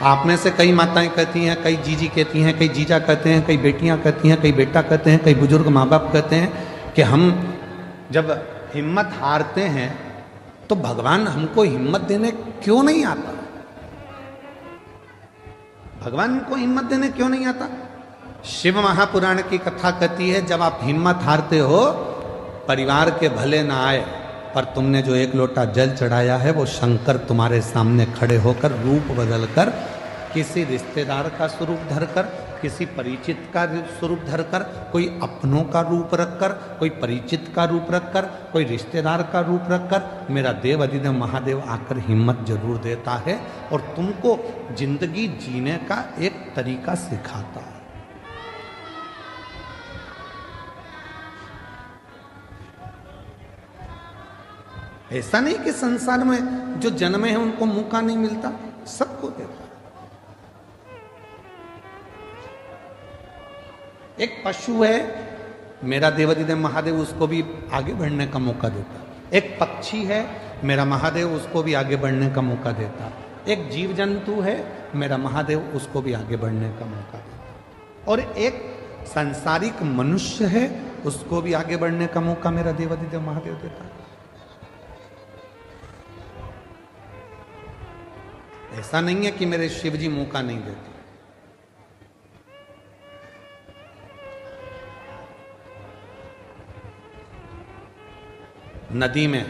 आप में से कई माताएं कहती हैं, कई जीजी कहती हैं, कई जीजा कहते हैं, कई बेटियां कहती हैं, कई बेटा कहते हैं, कई बुजुर्ग माँ बाप कहते हैं कि हम जब हिम्मत हारते हैं तो भगवान हमको हिम्मत देने क्यों नहीं आता? भगवान को हिम्मत देने क्यों नहीं आता? शिव महापुराण की कथा कहती है, जब आप हिम्मत हारते हो, परिवार के भले ना आए, पर तुमने जो एक लोटा जल चढ़ाया है वो शंकर तुम्हारे सामने खड़े होकर रूप बदलकर, किसी रिश्तेदार का स्वरूप धरकर, किसी परिचित का स्वरूप धरकर, कोई अपनों का रूप रखकर, कोई परिचित का रूप रखकर, कोई रिश्तेदार का रूप रखकर, मेरा देव अधिदेव महादेव आकर हिम्मत जरूर देता है और तुमको जिंदगी जीने का एक तरीका सिखाता है। ऐसा नहीं कि संसार में जो जन्मे हैं उनको मौका नहीं मिलता, सबको देता है। एक पशु है, मेरा देवाधिदेव महादेव उसको भी आगे बढ़ने का मौका देता है। एक पक्षी है, मेरा महादेव उसको भी आगे बढ़ने का मौका देता है। एक जीव जंतु है, मेरा महादेव उसको भी आगे बढ़ने का मौका देता है। और एक सांसारिक मनुष्य है, उसको भी आगे बढ़ने का मौका मेरा देवाधिदेव महादेव देता है। ऐसा नहीं है कि मेरे शिव जी मौका नहीं देते। नदी में,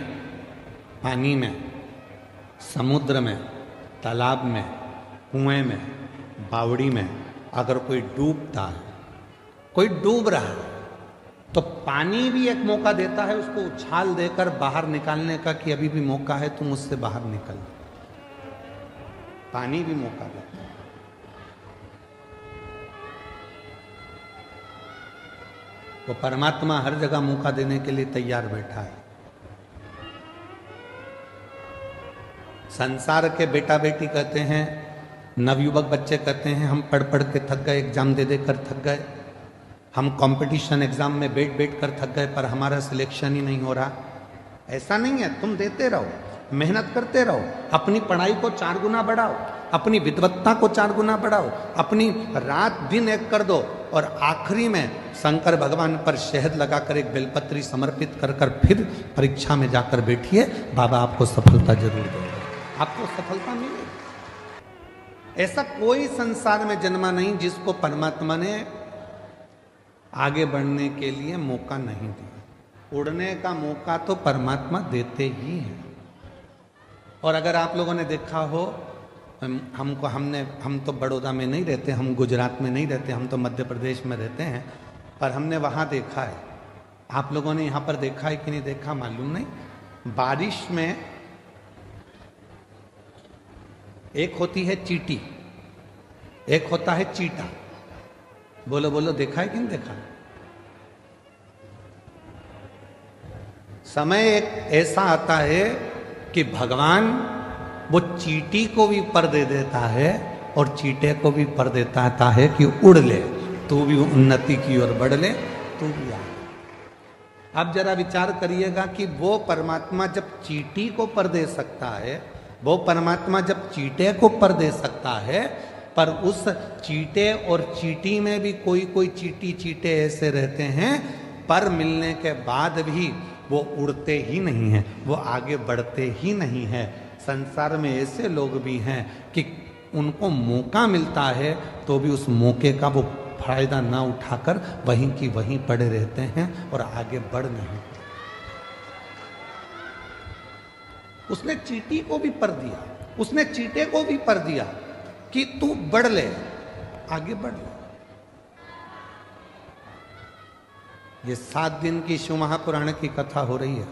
पानी में, समुद्र में, तालाब में, कुएं में, बावड़ी में अगर कोई डूबता है, कोई डूब रहा है, तो पानी भी एक मौका देता है उसको उछाल देकर बाहर निकालने का कि अभी भी मौका है, तुम उससे बाहर निकल। पानी भी मौका देता है। वो परमात्मा हर जगह मौका देने के लिए तैयार बैठा है। संसार के बेटा बेटी कहते हैं, नवयुवक बच्चे कहते हैं, हम पढ़ पढ़ के थक गए, एग्जाम दे दे कर थक गए, हम कंपटीशन एग्जाम में बैठ बैठ कर थक गए, पर हमारा सिलेक्शन ही नहीं हो रहा। ऐसा नहीं है, तुम देते रहो, मेहनत करते रहो, अपनी पढ़ाई को 4 गुना बढ़ाओ, अपनी विद्वत्ता को 4 गुना बढ़ाओ, अपनी रात दिन एक कर दो, और आखिरी में शंकर भगवान पर शहद लगाकर एक बेलपत्री समर्पित कर कर फिर परीक्षा में जाकर बैठिए, बाबा आपको सफलता जरूर देंगे, आपको सफलता मिलेगी। ऐसा कोई संसार में जन्मा नहीं जिसको परमात्मा ने आगे बढ़ने के लिए मौका नहीं दिया। उड़ने का मौका तो परमात्मा देते ही हैं। और अगर आप लोगों ने देखा हो, हम तो बड़ौदा में नहीं रहते, हम गुजरात में नहीं रहते, हम तो मध्य प्रदेश में रहते हैं, पर हमने वहाँ देखा है। आप लोगों ने यहाँ पर देखा है कि नहीं देखा मालूम नहीं। बारिश में एक होती है चींटी, एक होता है चीटा। बोलो बोलो, देखा है कि नहीं देखा? समय एक ऐसा आता है कि भगवान वो चींटी को भी पर दे देता है और चींटे को भी पर देता है कि उड़ ले, तू भी उन्नति की ओर बढ़ ले, तू भी आ। अब जरा विचार करिएगा कि वो परमात्मा जब चींटी को पर दे सकता है, वो परमात्मा जब चींटे को पर दे सकता है, पर उस चींटे और चींटी में भी कोई कोई चींटी चींटे ऐसे रहते हैं, पर मिलने के बाद भी वो उड़ते ही नहीं हैं, वो आगे बढ़ते ही नहीं हैं। संसार में ऐसे लोग भी हैं कि उनको मौका मिलता है तो भी उस मौके का वो फायदा ना उठाकर वहीं की वहीं पड़े रहते हैं और आगे बढ़ नहीं। उसने चींटी को भी पर दिया, उसने चींटे को भी पर दिया कि तू बढ़ ले, आगे बढ़ ले। ये 7 दिन की शिव महापुराण की कथा हो रही है।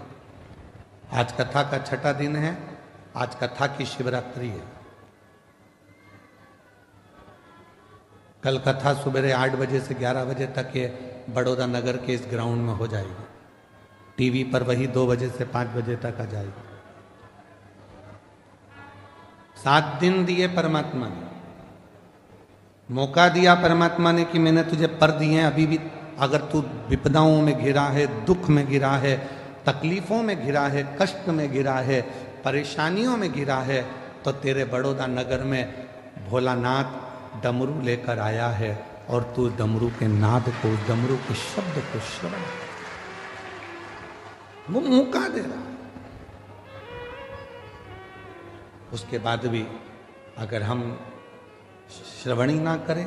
आज कथा का 6ठा दिन है, आज कथा की शिवरात्रि है। कल कथा सुबह 8 बजे से 11 बजे तक ये बड़ौदा नगर के इस ग्राउंड में हो जाएगी। टीवी पर वही 2 बजे से 5 बजे तक आ जाएगी। 7 दिन दिए परमात्मा ने, मौका दिया परमात्मा ने कि मैंने तुझे पर दिए हैं, अभी भी अगर तू विपदाओं में घिरा है, दुख में घिरा है, तकलीफों में घिरा है, कष्ट में घिरा है, परेशानियों में घिरा है, तो तेरे बड़ौदा नगर में भोलानाथ डमरू लेकर आया है और तू डमरू के नाद को, डमरू के शब्द को श्रवण, वो मौका दे रहा। उसके बाद भी अगर हम श्रवण ही ना करें,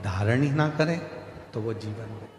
धारण ही ना करें, तो वो जीवन में